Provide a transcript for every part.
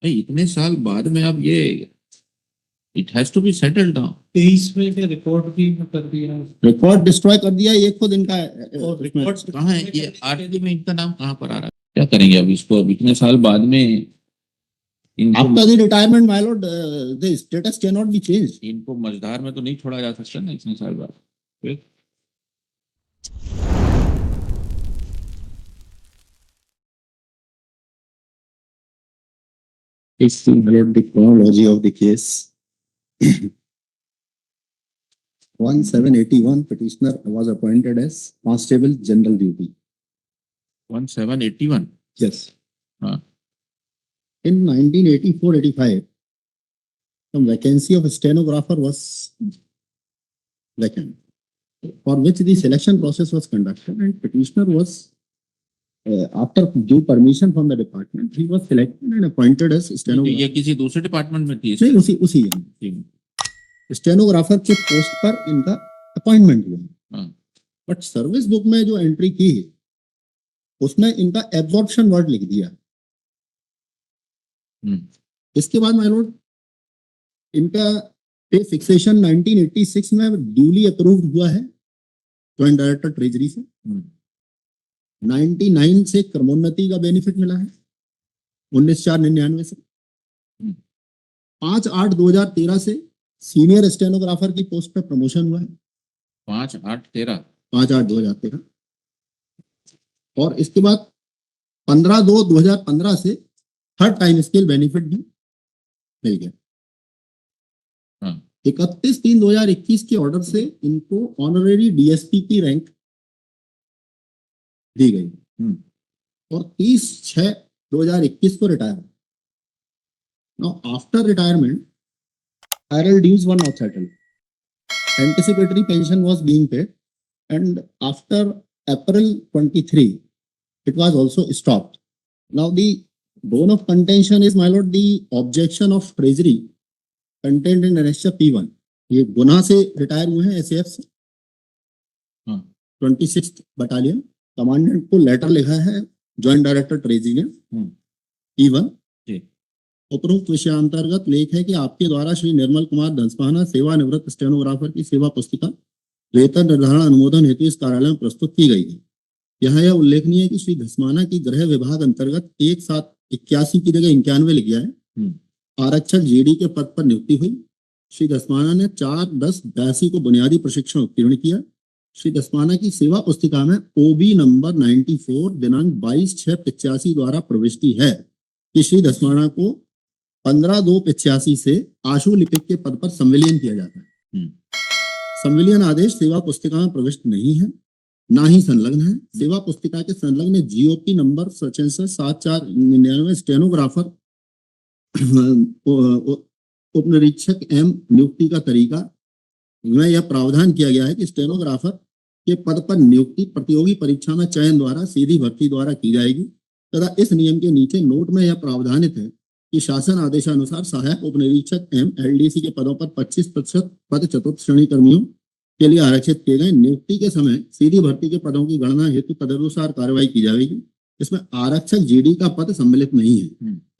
भाई इतने साल बाद में अब ये it has to be settled down. 23 में के रिकॉर्ड भी कर दिया, रिकॉर्ड डिस्ट्रॉय कर दिया ये खुद इनका। और रिकॉर्ड कहाँ है ये आरटीआई में इनका नाम कहाँ पर आ रहा है? क्या करेंगे अब इसको? अब इतने साल बाद में इनको after the retirement my Lord the status can not be changed. इनको मझधार में तो नहीं छोड़ा जा सकता ना इतने साल बाद। फिर It's the chronology of the case. 1781 petitioner was appointed as Constable General Duty. 1781। Yes. हाँ। In 1984-85, the vacancy of a stenographer was vacant, for which the selection process was conducted, and petitioner was, after due permission from the department, he was selected and appointed as stenographer. ये किसी दूसरे department में थी? नहीं, उसी stenographer के post पर इनका अपॉइंटमेंट हुआ। बट सर्विस बुक में जो एंट्री की है उसमें इनका एब्जॉर्प्शन वर्ड लिख दिया। इसके बाद माय लॉर्ड इनका पे फिक्सेशन 1986 में ड्यूली अप्रूव्ड हुआ है जॉइंट डायरेक्टर ट्रेजरी से। 99 से क्रमोन्नति का बेनिफिट मिला है 19/4/99 से। 5/8/2013 से सीनियर स्टेनोग्राफर की पोस्ट पे प्रमोशन हुआ है। 5/8/2013। और इसके बाद 15/2/2015 से थर्ड टाइम स्केल बेनिफिट भी मिल गया। 31/3/2021 के ऑर्डर से इनको ऑनरेरी डीएसपी की रैंक दी गई और 30/6/2021 को retire. Now after retirement Annual dues were not settled. Anticipatory pension was being paid, and after April 23, it was also stopped. Now the bone of contention is, my lord, the objection of Treasury contained in Annexure P1. ये गुना से retire हुए हैं SAF से। 26th battalion commandant को letter लिखा है joint director treasury ने P1। उपरोक्त विषयांतर्गत लेख है कि आपके द्वारा श्री निर्मल कुमार धंसवाना सेवानिवृत्त स्टेनोग्राफर की सेवा पुस्तिका वेतन निर्धारण अनुमोदन हेतु इस कार्यालय में प्रस्तुत की गई है। यहाँ यह उल्लेखनीय है कि श्री धंसवाना की गृह विभाग अंतर्गत 1/7/81 की जगह 91 लिख गया है। आरक्षक जीडी के पद पर नियुक्ति हुई। श्री धंसवाना ने 4/10/82 को बुनियादी प्रशिक्षण उत्तीर्ण किया। श्री धंसवाना की सेवा पुस्तिका में ओबी नंबर 94 दिनांक 22/6/85 द्वारा प्रविष्टि है कि श्री धंसवाना को 15/2/85 से आशु लिपिक के पद पर संविलियन किया जाता है। संविलियन आदेश सेवा पुस्तिका में प्रविष्ट नहीं है, ना ही संलग्न है। सेवा पुस्तिका के संलग्न जीओपी नंबर 7499 स्टेनोग्राफर उपनिरीक्षक एम नियुक्ति का तरीका में यह प्रावधान किया गया है कि स्टेनोग्राफर के पद पर नियुक्ति प्रतियोगी परीक्षा में चयन द्वारा सीधी भर्ती द्वारा की जाएगी तथा इस नियम के नीचे नोट में यह प्रावधानित है कि शासन आदेशानुसार सहायक उपनिरीक्षक एम एलडीसी के पदों पर 25% पद चतुर्थ श्रेणी कर्मियों के लिए आरक्षित किए गए। नियुक्ति के समय सीधी भर्ती के पदों की गणना हेतु तदनुसार कार्रवाई की जाएगी। इसमें आरक्षक जीडी का पद सम्मिलित नहीं है।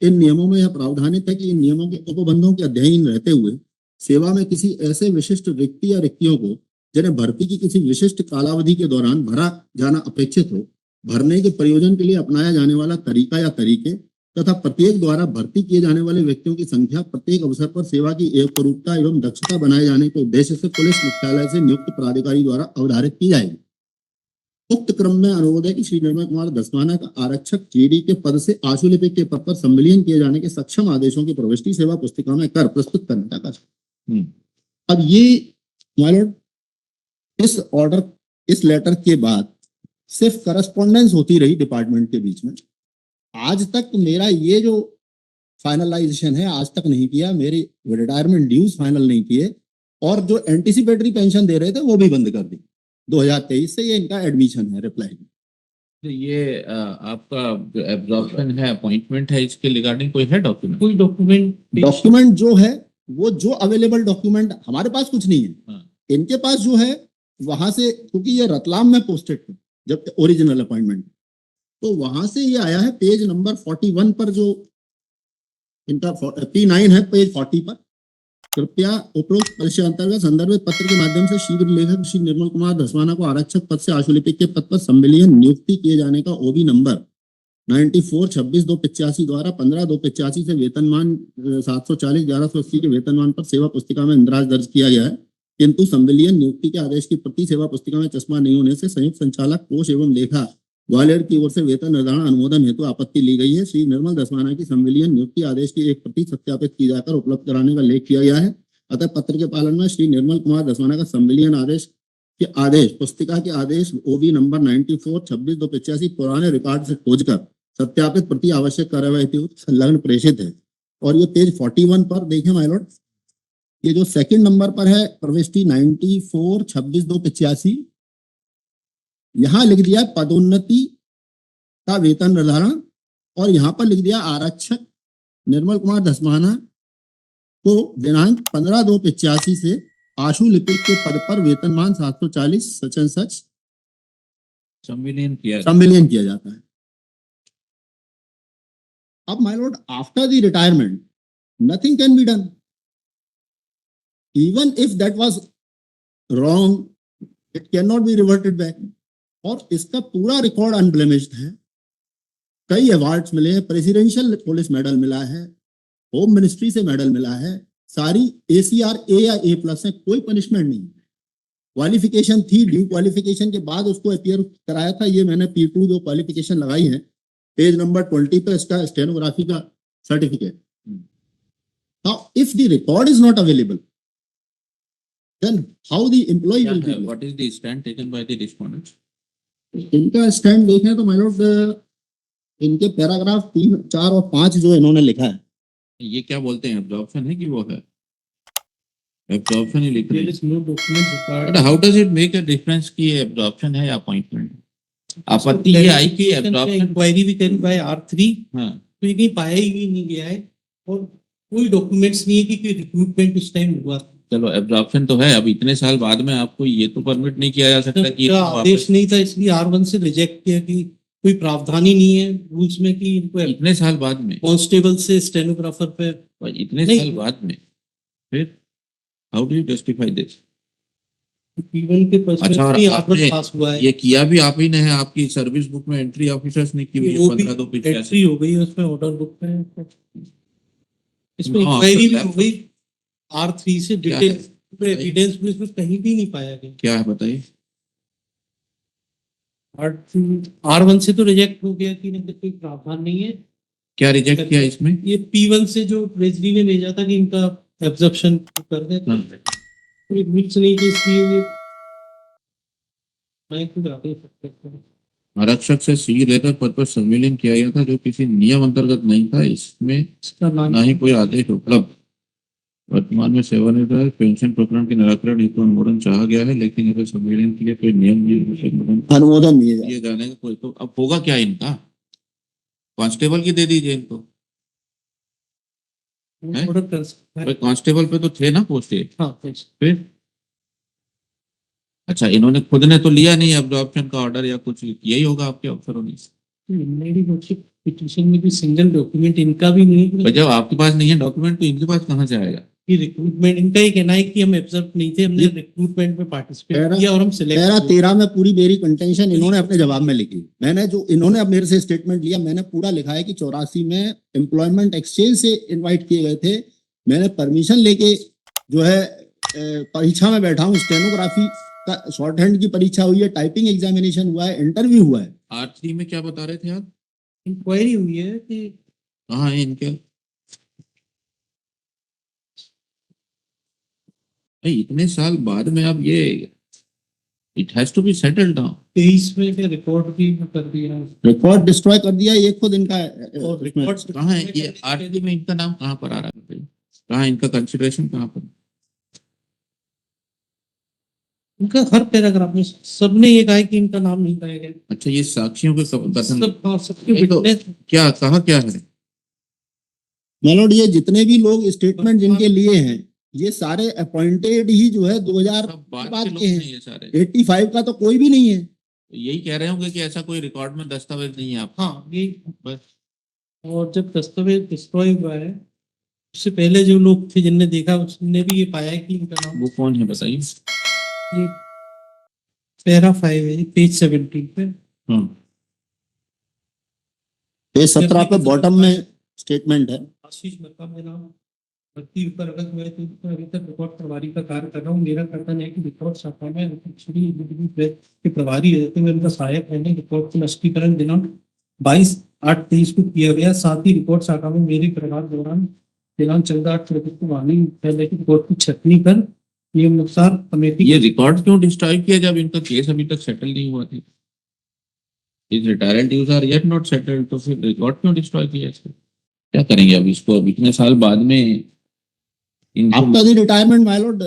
इन नियमों में यह प्रावधानित है कि इन नियमों के उपबंधों के अध्ययन रहते हुए सेवा में किसी ऐसे विशिष्ट रिक्ति या रिक्तियों को जिन्हें भर्ती की किसी विशिष्ट कालावधि के दौरान भरा जाना अपेक्षित हो, भरने के प्रयोजन के लिए अपनाया जाने वाला तरीका या तरीके तथा प्रत्येक द्वारा भर्ती किए जाने वाले व्यक्तियों की संख्या प्रत्येक अवसर पर सेवा की एकरूपता एवं दक्षता बनाए जाने के उद्देश्य से पुलिस मुख्यालय से नियुक्त प्राधिकारी द्वारा अवधारित की जाएगी। उक्त क्रम में अनुरोध है कि श्री निर्मल कुमार धंसवाना का आरक्षक जीडी के पद से आशुलिपिक के पद पर संविलियन किए जाने के सक्षम आदेशों की प्रविष्टि सेवा पुस्तिका में कर प्रस्तुत करने का कार्य। अब ये माय लॉर्ड इस ऑर्डर इस लेटर के बाद सिर्फ करस्पॉन्डेंस होती रही डिपार्टमेंट के बीच में। आज तक मेरा ये जो फाइनलाइजेशन है आज तक नहीं किया, मेरी रिटायरमेंट ड्यूज फाइनल नहीं किए और जो एंटीसिपेटरी पेंशन दे रहे थे वो भी बंद कर दी 2023 से। ये इनका एडमिशन है रिप्लाई में। तो ये आपका एब्जॉर्प्शन है अपॉइंटमेंट है इसके रिगार्डिंग कोई है डॉक्यूमेंट? कोई डॉक्यूमेंट जो है वो जो अवेलेबल डॉक्यूमेंट हमारे पास कुछ नहीं है। इनके पास जो है वहां से, क्योंकि ये रतलाम में पोस्टेड थे जब ओरिजिनल अपॉइंटमेंट, तो वहां से ये आया है पेज नंबर 41 पर जो इनका P9 है पेज 40 पर। कृपया उपरोक्त परिचय अंतर्गत संदर्भित पत्र के माध्यम से शीघ्र लेखक श्री निर्मल कुमार धस्माना को आरक्षक पद से आशुलिपिक के पद पर संविलियन नियुक्ति किए जाने का ओबी नंबर 94-26-285 द्वारा 15-285 से वेतनमान 740-1180 के वेतनमान पर सेवा पुस्तिका में इंद्राज दर्ज किया गया है, किंतु संविलियन नियुक्ति के आदेश की प्रति सेवा पुस्तिका में चश्मा नहीं होने से संयुक्त संचालक कोष एवं लेखा ग्वालियर की ओर से वेतन निर्धारण अनुमोदन हेतु आपत्ति ली गई है। श्री निर्मल धस्माना की संविलियन नियुक्ति आदेश की एक प्रति सत्यापित की जाकर उपलब्ध कराने का लेख किया गया है। अतः पत्र के पालन में श्री निर्मल कुमार धस्माना का संविलियन आदेश पुस्तिका के आदेश ओबी नंबर 94-26-285 पुराने रिकॉर्ड से खोजकर सत्यापित प्रति आवश्यक कार्यवाही हेतु संलग्न प्रेषित है। और ये पेज 41 पर देखें माय लॉर्ड, ये जो सेकंड नंबर पर है प्रविष्टि 94-26-285, यहां लिख दिया पदोन्नति का वेतन निर्धारण और यहां पर लिख दिया आरक्षक निर्मल कुमार धस्माना को दिनांक 15-2-85 से आशुलिपिक के पद पर वेतनमान 740 सच एंड सच संविलियन किया। जाता है। अब my Lord, after the retirement nothing can be done, even if that was wrong, it can not be reverted back. और इसका पूरा रिकॉर्ड अनब्लेमिश्ड है। कई अवार्ड्स मिले हैं, प्रेसिडेंशियल पुलिस मेडल मिला है, होम मिनिस्ट्री से मेडल मिला है, सारी ACR A या A+ है, कोई पनिशमेंट नहीं। क्वालिफिकेशन थी, ड्यू क्वालिफिकेशन के बाद उसको अपीयर कराया था। ये मैंने P2 जो क्वालिफिकेशन लगाई है पेज नंबर 20 पे इसका स्टेनोग्राफी का certificate. Now if the record is not available, then how the employee will be? What is the stand taken by the respondents? इनका स्टैंड देखें तो माय लॉर्ड, इनके पैराग्राफ 3, 4 और 5 जो इन्होंने लिखा है, ये क्या बोलते हैं, एब्जॉर्प्शन है कि वो है? एब्जॉर्प्शन ही लिख रहे There हैं। is no document required. But how does it make a difference कि ये एब्जॉर्प्शन है या अपॉइंटमेंट? आपत्ति ये आई कि एब्जॉर्प्शन। इंक्वायरी भी करी बाय R3, हाँ, तो ये कहीं पाया ही नहीं गया है और कोई डॉक्यूमेंट्स नहीं है कि कोई रिक्रूटमेंट उस टाइम हुआ। चलो एब्जॉर्प्शन तो है, अब इतने साल बाद में आपको ये तो परमिट नहीं किया जा सकता कि का आदेश नहीं था, इसलिए R1 से रिजेक्ट किया कि कोई प्रावधान ही नहीं है रूल्स में कि इनको इतने साल बाद में, कांस्टेबल से स्टेनोग्राफर पे इतने नहीं। साल बाद में फिर how do you justify this? P1 के अच्छा, और पर्सपेक्टिव आपने R1 पास हुआ है। ये किया भी आप ही ने है, आपकी सर्विस बुक में एंट्री ऑफिसर्स ने की हुई है वो भी 15-2-85। एंट्री हो गई है उसमें, ऑर्डर बुक में इसमें हाँ, इंक्वायरी भी तो हो गई R3 से क्या डिटेल है? एविडेंस भी इसमें कहीं भी नहीं पाया गया। क्या है बताइए? R1 से तो रिजेक्ट हो गया कि इनका कोई प्रावधान नहीं है। क्या रिजेक्ट किया इसमें? ये P1 से जो ट्रेजरी ने भेजा था कि इनका एब्जॉर्प्शन कर दे, हाँ। कोई रूल्स नहीं थे, इसलिए ये मैं खुद आगे सकते हैं। आरक्षक से सी लेकर पद पर संविलियन किया गया था जो किसी नियम अंतर्गत नहीं था। इसमें इसका नाम ना ही कोई आदेश उपलब्ध। वर्तमान में सेवानिवृत्त पेंशन प्रकरण के निराकरण हेतु अनुमोदन चाहा गया है, लेकिन अगर संविलियन के लिए कोई नियम नहीं अनुमोदन नहीं है। दिए जाने का कोई, तो अब होगा क्या इनका? कांस्टेबल की दे दीजिए इनको। ऑर्डर कर सकता है। कांस्टेबल पे तो थे ना पोस्टेड। हाँ, फिर अच्छा, इन्होंने खुद ने तो लिया नहीं एब्जॉर्प्शन का ऑर्डर, या कुछ यही होगा आपके अफसरों ने। मेरी पिटीशन में भी सिंगल डॉक्यूमेंट इनका भी नहीं है पर जब आपके पास नहीं है डॉक्यूमेंट, तो इनके पास कहाँ से आएगा? कि रिक्रूटमेंट, इनका ही कहना है कि हम एब्जॉर्ब नहीं थे, हमने रिक्रूटमेंट में पार्टिसिपेट पैरा- किया और हम पैरा सिलेक्ट 13 में पूरी मेरी कंटेंशन इन्होंने अपने जवाब में लिखी। मैंने जो इन्होंने अब मेरे से स्टेटमेंट लिया, मैंने पूरा लिखा है कि 84 में एम्प्लॉयमेंट एक्सचेंज से इनवाइट किए गए थे। मैंने परमिशन लेके जो है परीक्षा में बैठा हूँ, स्टेनोग्राफी का शॉर्ट हैंड की परीक्षा हुई है, टाइपिंग एग्जामिनेशन हुआ है, इंटरव्यू हुआ है। R3 में क्या बता रहे थे आप? इंक्वायरी हुई है कि कहाँ है इनके? इतने साल बाद में अब ये it has to be settled down. 23 में के रिकॉर्ड भी कर दिया रिकॉर्ड डिस्ट्रॉय कर दिया ये खुद इनका। और रिकॉर्ड कहाँ है ये R3 में? इनका नाम कहाँ पर आ रहा है? कहाँ इनका कंसिडरेशन कहाँ पर? उनका हर पैराग्राफ में सबने ये कहा है कि इनका नाम नहीं पाया गया। अच्छा, ये साक्षियों के कथन सब, हाँ, सबके नहीं तो- विटनेस क्या कहा क्या है? मेलोड, ये जितने भी लोग स्टेटमेंट जिनके लिए हैं, ये सारे अपॉइंटेड ही जो है 2000 सब बात बाद के लोग के हैं। नहीं है सारे। 85 का तो कोई भी नहीं है। यही कह रहे होंगे कि ऐसा कोई रिकॉर्ड में दस्तावेज नहीं है आप। हाँ, ये बस और जब दस्तावेज डिस्ट्रॉय हुआ है उससे पहले जो लोग थे जिनने देखा उसने भी ये पाया है कि इनका नाम वो कौन है बताइए। ये पैरा 5 है, पेज 17 पे। हाँ पेज 17 पे बॉटम में स्टेटमेंट है। आशीष मक्का मेरा नाम, भर्ती ऊपर अगर मैं तो अभी तक रिकॉर्ड प्रभारी का कार्य कर रहा हूँ। मेरा कर्तव्य है कि रिकॉर्ड शाखा में श्री के प्रभारी रहते हुए उनका सहायक रहने रिकॉर्ड को नष्टीकरण दिनांक 22/8/23 को किया गया। साथ ही रिकॉर्ड शाखा में मेरे प्रभार दौरान दिनांक 14/8/24 को वाली पहले की रिकॉर्ड की छटनी कर नियम अनुसार कमेटी ये रिकॉर्ड क्यों डिस्ट्रॉय किया जब इनका केस अभी तक सेटल नहीं हुआ थी? इस retired dues are yet not settled, तो फिर रिकॉर्ड क्यों डिस्ट्रॉय किया इसको? क्या करेंगे अब इसको? अब इतने साल बाद में इनको after the retirement my Lord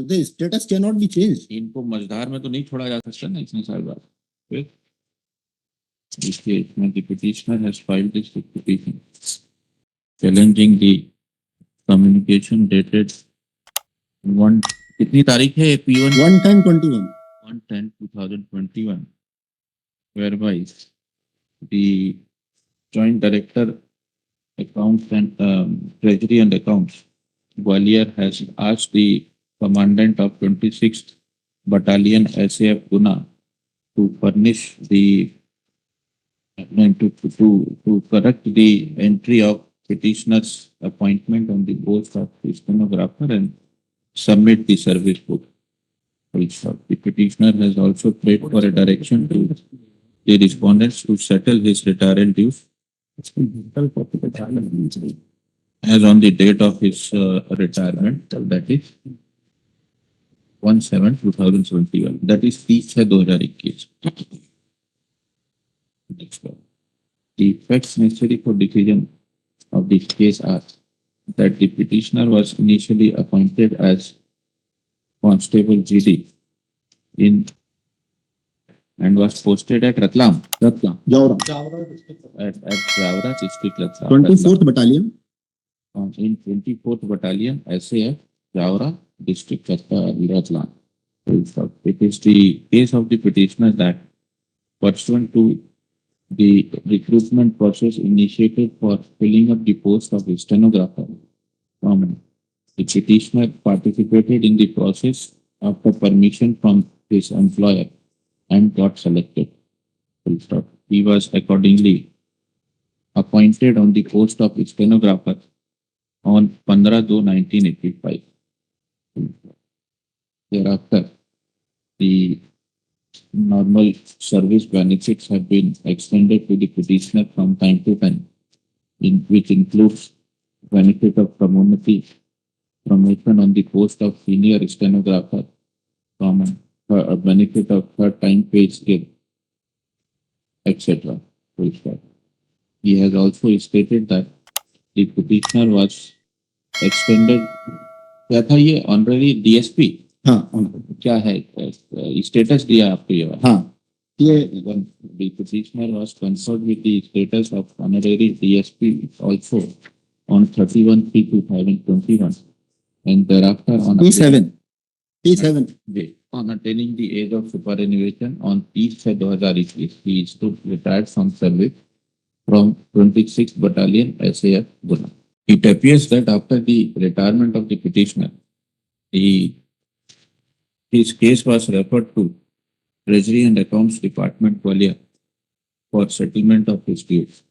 the status can not be changed. इनको मझधार में तो नहीं छोड़ा जा सकता ना इतने साल बाद। फिर इसके इसमें the petitioner has filed this petition challenging the communication dated 1 कितनी तारीख है? P1 1/10/21 1/10/2021 whereby the joint director accounts and treasury and accounts Gwalior has asked the commandant of 26th battalion SAF Guna to furnish the to correct the entry of petitioner's appointment on the post of stenographer and submit the service book. The petitioner has also prayed for a direction to the respondents to settle his retirement dues as on the date of his retirement, that is 1/7/2021. That is 30/6/2021. Next one. The facts necessary for decision of this case are that the petitioner was initially appointed as Constable GD in and was posted at Ratlam Jawra at Javra district Ratlam 24th battalion in 24th battalion SAF Javra district Ratlam. It is the case of the petitioner that pursuant to the recruitment process initiated for filling up the post of stenographer. The petitioner participated in the process after permission from his employer and got selected. He was accordingly appointed on the post of stenographer on 15/2/1985. Thereafter, the normal service benefits have been extended to the petitioner from time to time, which includes benefit of promotion on the post of senior stenographer, benefit of third time pay scale, etc. He has also stated that the petitioner was extended. क्या था ये? Honorary DSP? हाँ क्या है status दिया आपको ये वाला? हाँ ये The petitioner was conferred with the status of honorary DSP also on 31/3/2021 and thereafter on P7 on attaining the age of superannuation on 30/6/2021. He is to retired from service from 26th Battalion SAF Guna. It appears that after the retirement of the petitioner, his case was referred to Treasury and Accounts Department Gwalior for settlement of his dues.